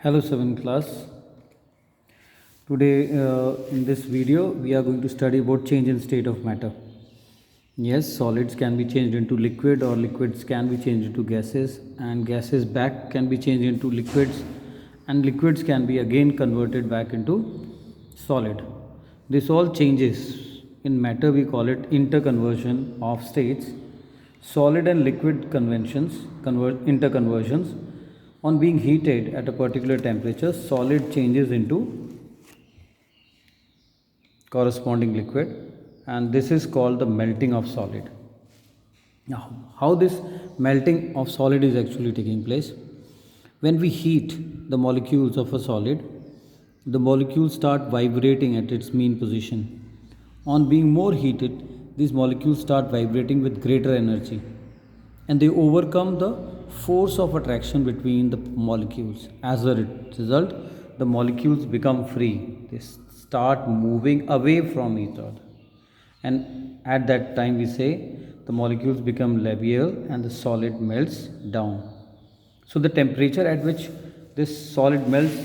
Hello 7th class. Today in this video we are going to study about change in state of matter. Yes, solids can be changed into liquid or liquids can be changed into gases and gases back can be changed into liquids and liquids can be again converted back into solid. This all changes in matter we call it interconversion of states. Solid and liquid interconversions on being heated at a particular temperature, solid changes into corresponding liquid, and this is called the melting of solid. Now, how this melting of solid is actually taking place? When we heat the molecules of a solid, the molecules start vibrating at its mean position. On being more heated, these molecules start vibrating with greater energy and they overcome the force of attraction between the molecules. As a result, the molecules become free. They start moving away from each other. And at that time, we say the molecules become labial and the solid melts down. So, the temperature at which this solid melts,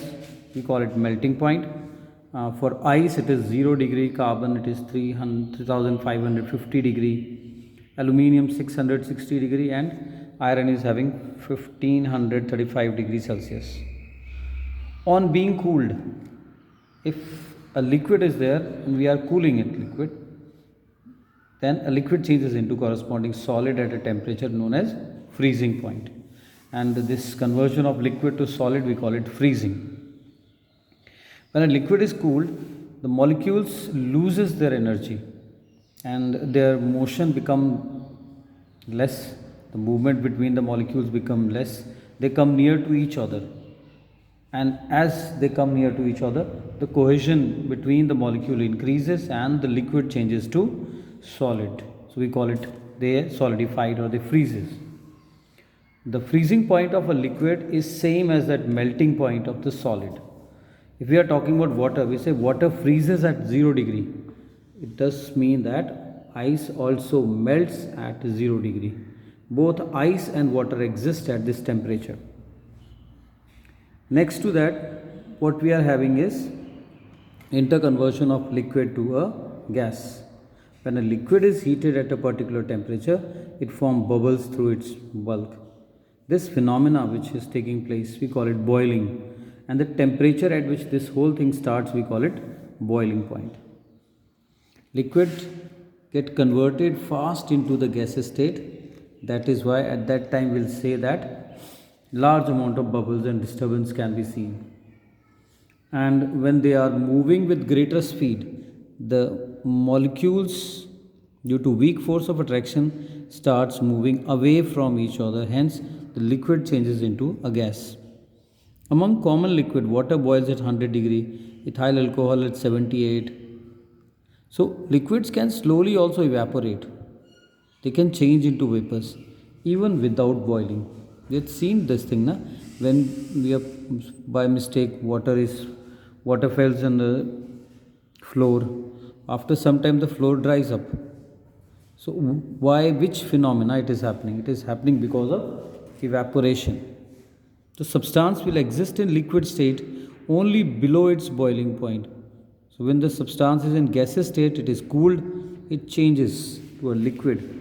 we call it melting point. For ice, it is 0 degree, carbon, it is 3550 degree, aluminium 660 degree, and iron is having 1535 degrees Celsius. On being cooled, if a liquid is there and we are cooling it liquid, then a liquid changes into corresponding solid at a temperature known as freezing point. And this conversion of liquid to solid we call it freezing. When a liquid is cooled, the molecules loses their energy and their motion become less. The movement between the molecules become less. They come near to each other. And as they come near to each other, the cohesion between the molecule increases and the liquid changes to solid. So we call it they solidified or they freezes. The freezing point of a liquid is same as that melting point of the solid. If we are talking about water, we say water freezes at 0 degree. It does mean that ice also melts at 0 degree. Both ice and water exist at this temperature. Next to that, what we are having is interconversion of liquid to a gas. When a liquid is heated at a particular temperature, it forms bubbles through its bulk. This phenomena which is taking place, we call it boiling. And the temperature at which this whole thing starts, we call it boiling point. Liquids get converted fast into the gaseous state. That is why at that time we'll say that large amount of bubbles and disturbance can be seen. And when they are moving with greater speed, the molecules due to weak force of attraction starts moving away from each other. Hence, the liquid changes into a gas. Among common liquid, water boils at 100 degree, ethyl alcohol at 78. So liquids can slowly also evaporate. They can change into vapors even without boiling. We have seen this thing, na? When we are by mistake water falls on the floor. After some time the floor dries up. So which phenomena it is happening? It is happening because of evaporation. The substance will exist in liquid state only below its boiling point. So when the substance is in gaseous state, it is cooled, it changes to a liquid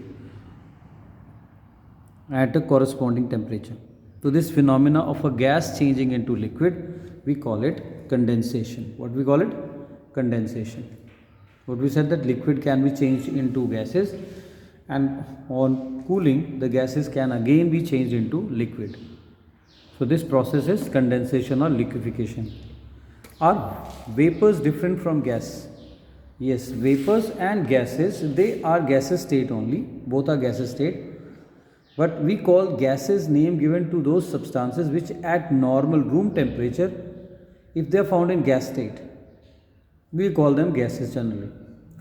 at a corresponding temperature. So this phenomena of a gas changing into liquid, we call it condensation. What we call it? Condensation. What we said that liquid can be changed into gases and on cooling the gases can again be changed into liquid. So this process is condensation or liquefaction. Are vapors different from gas? Yes, vapors and gases, they are gaseous state only. Both are gaseous state. But we call gases name given to those substances which at normal room temperature, if they are found in gas state, we call them gases generally.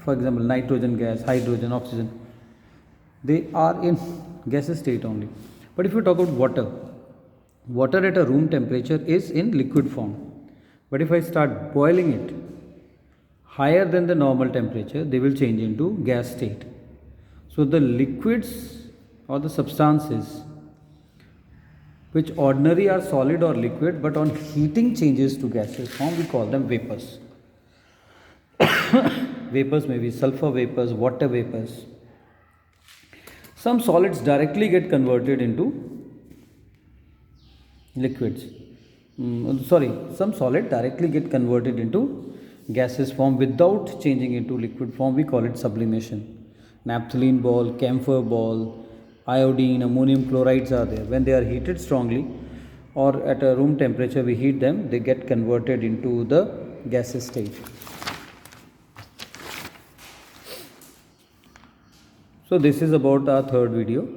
For example, nitrogen gas, hydrogen, oxygen, they are in gaseous state only. But if you talk about water at a room temperature is in liquid form. But if I start boiling it higher than the normal temperature, they will change into gas state. So the liquids or the substances which ordinary are solid or liquid, but on heating changes to gaseous form, we call them vapors. Vapors may be sulfur vapors, water vapors. Some solids directly get converted into liquids. Some solid directly get converted into gaseous form without changing into liquid form. We call it sublimation. Naphthalene ball, camphor ball, iodine, ammonium chlorides are there. When they are heated strongly or at a room temperature, we heat them, they get converted into the gaseous state. So this is about our third video.